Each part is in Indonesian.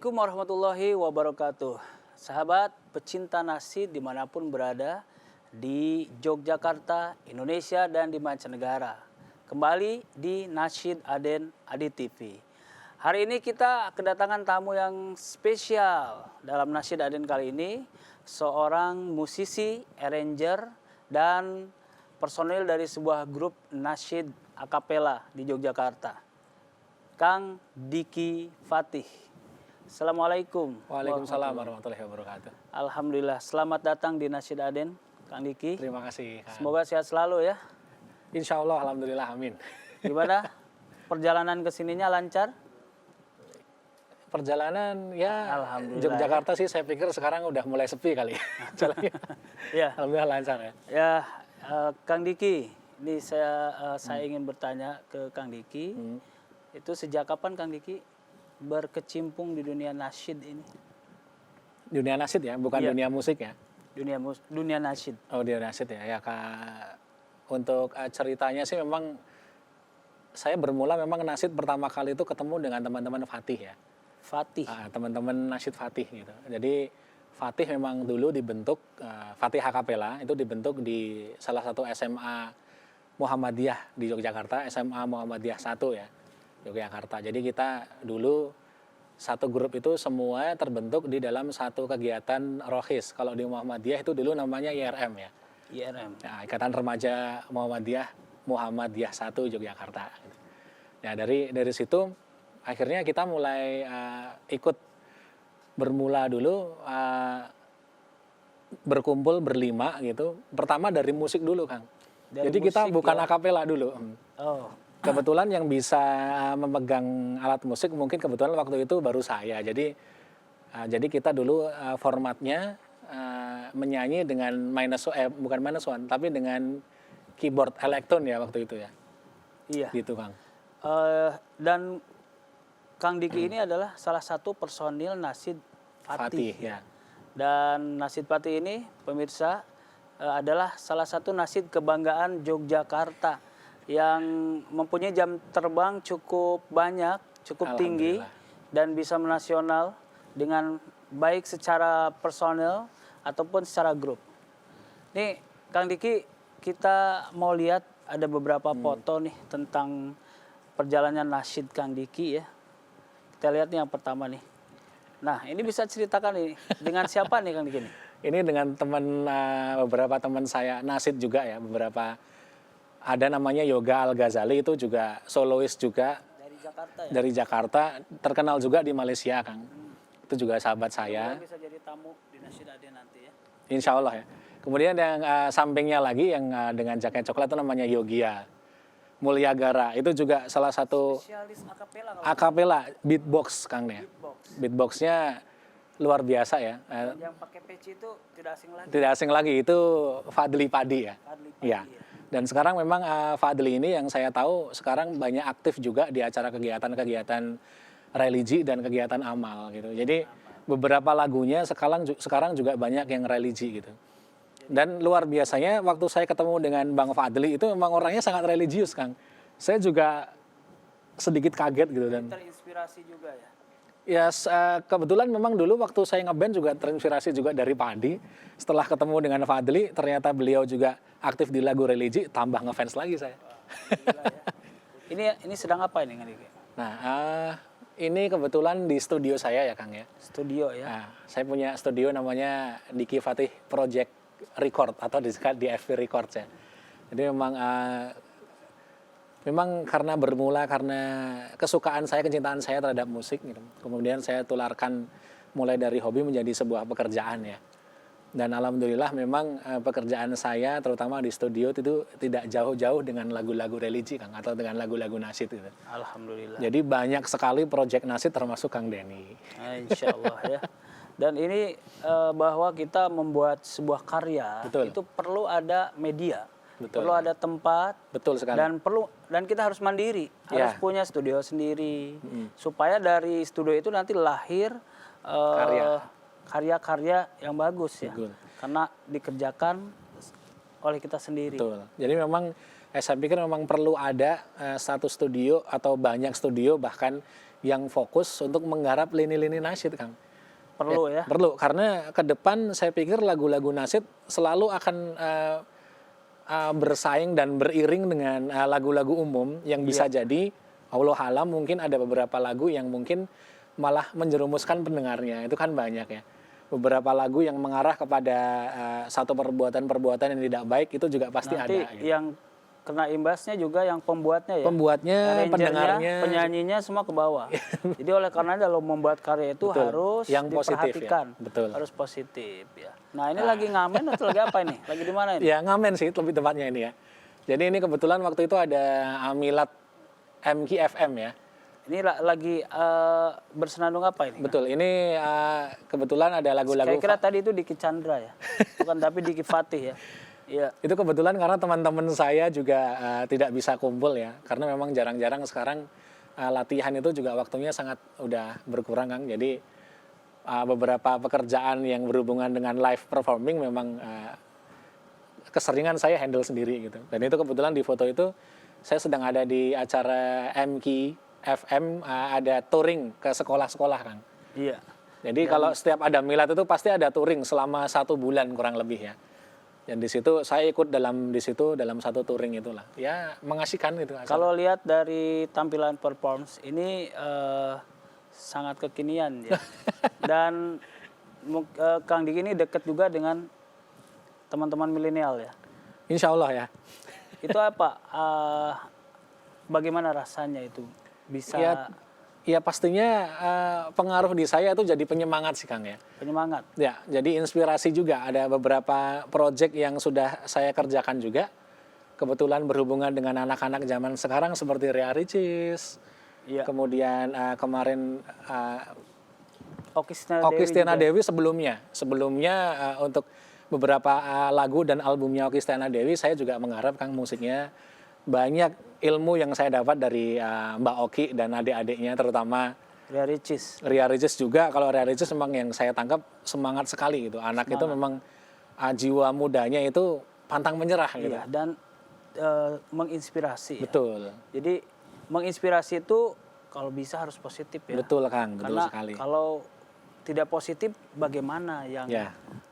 Assalamualaikum warahmatullahi wabarakatuh. Sahabat pecinta nasyid dimanapun berada, di Yogyakarta, Indonesia, dan di mancanegara. Kembali di Nasyid Aden Adi TV. Hari ini kita kedatangan tamu yang spesial dalam Nasyid Aden kali ini. Seorang musisi, arranger, dan personil dari sebuah grup nasyid akapela di Yogyakarta. Kang Diki Fatih. Assalamualaikum. Waalaikumsalam warahmatullahi wabarakatuh. Alhamdulillah, selamat datang di Nasyid Aden, Kang Diki. Terima kasih, Kang. Semoga sehat selalu ya. Insya Allah, alhamdulillah, amin. Gimana perjalanan kesininya lancar? Perjalanan ya, Alhamdulillah, Yogyakarta sih saya pikir sekarang udah mulai sepi kali. Jalannya. Ya, Alhamdulillah lancar ya. ya, Kang Diki. Ini saya ingin bertanya ke Kang Diki. Itu sejak kapan Kang Diki berkecimpung di dunia nasyid ini? Dunia nasyid ya, bukan Iya. dunia musik ya. Dunia nasyid. Oh, dunia nasyid ya. Ya, Kak. Untuk ceritanya sih memang saya bermula memang nasyid pertama kali itu ketemu dengan teman-teman Fatih ya. Fatih. Teman-teman nasyid Fatih gitu. Jadi Fatih memang dulu dibentuk, Fatih Akapela itu dibentuk di salah satu SMA Muhammadiyah di Yogyakarta, SMA Muhammadiyah 1 ya, Yogyakarta. Jadi kita dulu satu grup itu semua terbentuk di dalam satu kegiatan rohis. Kalau di Muhammadiyah itu dulu namanya IRM ya. IRM. Ya, Ikatan Remaja Muhammadiyah 1 Yogyakarta. Ya, dari situ akhirnya kita mulai ikut bermula dulu berkumpul berlima gitu. Pertama dari musik dulu, Kang. Jadi kita bukan akapela dulu. Oh, Kebetulan yang bisa memegang alat musik mungkin kebetulan waktu itu baru saya. Jadi kita dulu formatnya menyanyi dengan bukan minus one, tapi dengan keyboard elektron ya waktu itu ya. iya. Gitu, Kang. Dan Kang Diki ini adalah salah satu personil nasyid Fatih. Fatih ya. Dan nasyid Fatih ini, pemirsa, adalah salah satu nasyid kebanggaan Yogyakarta yang mempunyai jam terbang cukup banyak, cukup tinggi, dan bisa menasional dengan baik secara personel ataupun secara grup. Nih, Kang Diki, kita mau lihat ada beberapa foto nih tentang perjalanan nasyid Kang Diki ya. Kita lihat nih yang pertama nih. Nah, ini bisa ceritakan nih dengan siapa nih Kang Diki nih? Ini dengan beberapa teman saya nasyid juga ya, beberapa ada namanya Yoga Al-Ghazali itu juga solois juga Dari Jakarta ya? dari Jakarta, terkenal juga di Malaysia, Kang. Itu juga sahabat saya. Bisa jadi tamu di Nasyid Aden nanti ya. Insya Allah ya. Kemudian yang sampingnya lagi yang dengan jaket coklat itu namanya Yogia Mulyagara. Itu juga salah satu Spesialis akapela kalau akapela beatbox, Kang ya. beatbox. Beatboxnya luar biasa ya. Yang pakai peci itu tidak asing lagi. Tidak asing lagi, itu Fadli Padi ya. Fadli Padi Iya. ya. Dan sekarang memang Fadli ini yang saya tahu sekarang banyak aktif juga di acara kegiatan-kegiatan religi dan kegiatan amal gitu. Jadi beberapa lagunya sekarang juga banyak yang religi gitu. Dan luar biasanya waktu saya ketemu dengan Bang Fadli itu memang orangnya sangat religius, Kang. Saya juga sedikit kaget gitu dan Terinspirasi juga ya. ya kebetulan memang dulu waktu saya ngeband juga terinspirasi juga dari Padi. Setelah ketemu dengan Fadli, ternyata beliau juga aktif di lagu religi, tambah ngefans lagi saya. Gila ya. Ini sedang apa ini Kang Diki? Nah, ini kebetulan di studio saya ya, Kang ya. Studio ya. Nah, saya punya studio namanya Diki Fatih Project Record atau disingkat di FV Records ya. Jadi memang karena bermula karena kesukaan saya, kecintaan saya terhadap musik gitu. Kemudian saya tularkan mulai dari hobi menjadi sebuah pekerjaan ya. Dan alhamdulillah memang pekerjaan saya terutama di studio itu tidak jauh-jauh dengan lagu-lagu religi, Kang, atau dengan lagu-lagu nasyid gitu. Alhamdulillah. Jadi banyak sekali proyek nasyid termasuk Kang Denny. Insya Allah ya. Dan ini bahwa kita membuat sebuah karya, Betul. itu perlu ada media. Betul. Perlu ada tempat. Betul sekali. Dan kita harus mandiri, harus Ya. punya studio sendiri, supaya dari studio itu nanti lahir karya-karya yang bagus ya, Betul. karena dikerjakan oleh kita sendiri. Betul. Jadi memang saya pikir memang perlu ada satu studio atau banyak studio bahkan yang fokus untuk menggarap lini-lini nasyid, Kang. Perlu ya. Perlu, karena ke depan saya pikir lagu-lagu nasyid selalu akan bersaing dan beriring dengan lagu-lagu umum yang bisa jadi Allah alam mungkin ada beberapa lagu yang mungkin malah menjerumuskan pendengarnya. Itu kan banyak ya. Beberapa lagu yang mengarah kepada satu perbuatan-perbuatan yang tidak baik itu juga pasti Nanti ada. Gitu. yang kena imbasnya juga yang pembuatnya ya. Pembuatnya, Arrangernya, pendengarnya, penyanyinya semua ke bawah. Jadi oleh karena kalau membuat karya itu betul, harus yang positif diperhatikan, ya. Betul. harus positif ya. Nah ini lagi ngamen atau lagi apa ini? Lagi di mana ini? Ya ngamen sih lebih tepatnya ini ya. Jadi ini kebetulan waktu itu ada milad MKFM ya. Ini lagi bersenandung apa ini? Betul, ini kebetulan ada lagu-lagu. Kira-kira tadi itu Diki Chandra ya, bukan tapi Diki Fatih ya. Iya. Itu kebetulan karena teman-teman saya juga tidak bisa kumpul ya, karena memang jarang-jarang sekarang latihan itu juga waktunya sangat udah berkurang, Kang. Jadi beberapa pekerjaan yang berhubungan dengan live performing memang keseringan saya handle sendiri gitu. Dan itu kebetulan di foto itu saya sedang ada di acara MK FM, ada touring ke sekolah-sekolah, Kang. Iya. Jadi kalau setiap ada milad itu pasti ada touring selama 1 bulan kurang lebih ya. Dan di situ saya ikut dalam satu touring itulah. Ya mengasihkan itu. Kalau lihat dari tampilan performance ini sangat kekinian ya. Dan Kang Diki ini dekat juga dengan teman-teman milenial ya. Insya Allah ya. Itu apa? Bagaimana rasanya itu bisa ya pastinya pengaruh di saya itu jadi penyemangat sih, Kang ya. penyemangat? Ya, jadi inspirasi juga. Ada beberapa proyek yang sudah saya kerjakan juga. Kebetulan berhubungan dengan anak-anak zaman sekarang seperti Ria Ricis. Iya. Kemudian kemarin Oki Stiana Dewi sebelumnya untuk beberapa lagu dan albumnya Oki Stiana Dewi saya juga mengharap, Kang, musiknya banyak ilmu yang saya dapat dari Mbak Oki dan adik-adiknya, terutama Ria Ricis. Ria Ricis juga. Kalau Ria Ricis memang yang saya tangkap semangat sekali gitu. Anak itu memang jiwa mudanya itu pantang menyerah gitu. Iya, dan menginspirasi. Betul. Ya. Jadi menginspirasi itu kalau bisa harus positif ya. Betul, Kang, betul Karena sekali. kalau tidak positif bagaimana yang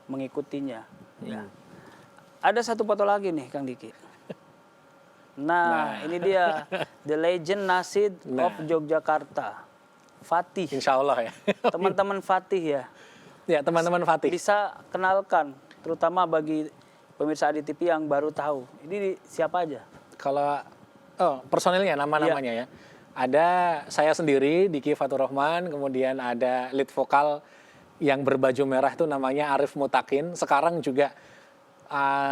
mengikutinya. Ya. Ada satu foto lagi nih, Kang Diki. Nah, ini dia The Legend Nasid of Yogyakarta. Fatih. Insya Allah ya. Teman-teman Fatih ya. Ya, teman-teman Fatih. Bisa kenalkan, terutama bagi pemirsa Adi TV yang baru tahu. Ini siapa aja? Kalau personilnya, nama-namanya ya. Ada saya sendiri, Diki Fatur Rahman, kemudian ada lead vokal yang berbaju merah itu namanya Arif Mutakin. Sekarang juga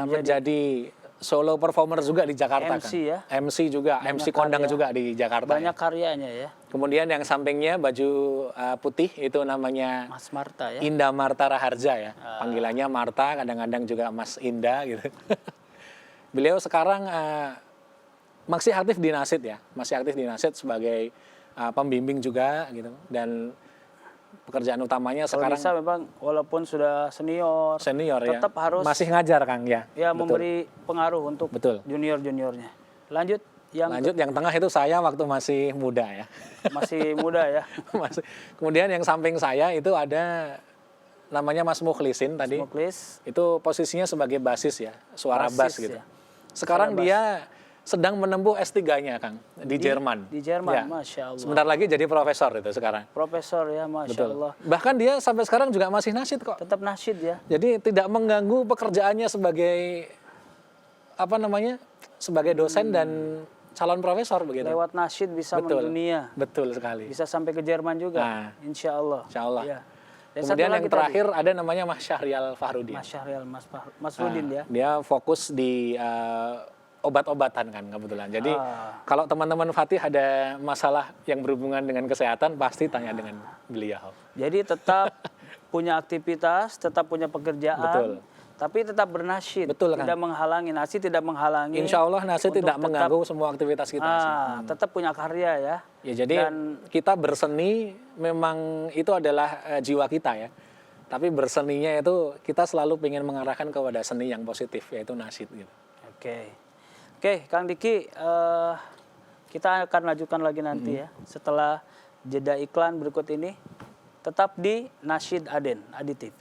menjadi solo performer juga di Jakarta. MC kan? ya? MC juga, Banyak MC kondang karya. juga di Jakarta. Banyak karyanya ya. Kemudian yang sampingnya baju putih itu namanya Mas Marta ya. Indah Marta Raharja ya. Panggilannya Marta, kadang-kadang juga Mas Indah gitu. Beliau sekarang masih aktif di Nasid ya. Masih aktif di Nasid sebagai pembimbing juga gitu. Dan pekerjaan utamanya Kalau sekarang bisa memang walaupun sudah senior ya. tetap harus Masih ngajar, Kang ya. Ya, Betul. memberi pengaruh untuk Betul. junior-juniornya. Lanjut yang tengah itu saya waktu masih muda ya. Masih muda ya. Kemudian yang samping saya itu ada namanya Mas Mukhlisin tadi. Muklis. Itu posisinya sebagai basis ya, suara bass Basis, gitu. ya. Sekarang Suara dia sedang menempuh S3-nya, Kang, di Jerman. Di Jerman, Ya. Masya Allah. Sebentar lagi jadi profesor itu sekarang. Profesor ya, Masya Betul. Allah. Bahkan dia sampai sekarang juga masih nasyid kok. Tetap nasyid ya. Jadi tidak mengganggu pekerjaannya sebagai sebagai dosen dan calon profesor begitu. Lewat nasyid bisa Betul. mendunia. Betul sekali. Bisa sampai ke Jerman juga. Nah. Insya Allah. Insya Allah. Ya. Dan Kemudian satu yang lagi terakhir ada namanya Mas Syahrial Fahrudin. Mas Syahrial, Mas Rudin ya. Dia fokus di obat-obatan kan kebetulan. Jadi kalau teman-teman Fatih ada masalah yang berhubungan dengan kesehatan pasti tanya dengan beliau. Jadi tetap punya aktivitas, tetap punya pekerjaan. Betul. Tapi tetap bernasyid. Betul, kan? Tidak menghalangi, nasyid tidak menghalangi. Insya Allah nasyid untuk tidak mengganggu semua aktivitas kita. Tetap punya karya ya. Ya jadi kita berseni memang itu adalah jiwa kita ya. Tapi berseninya itu kita selalu ingin mengarahkan kepada seni yang positif yaitu nasyid gitu. Oke, Kang Diki, kita akan lanjutkan lagi nanti ya. Setelah jeda iklan berikut ini. Tetap di Nasyid Aden, Adi TV.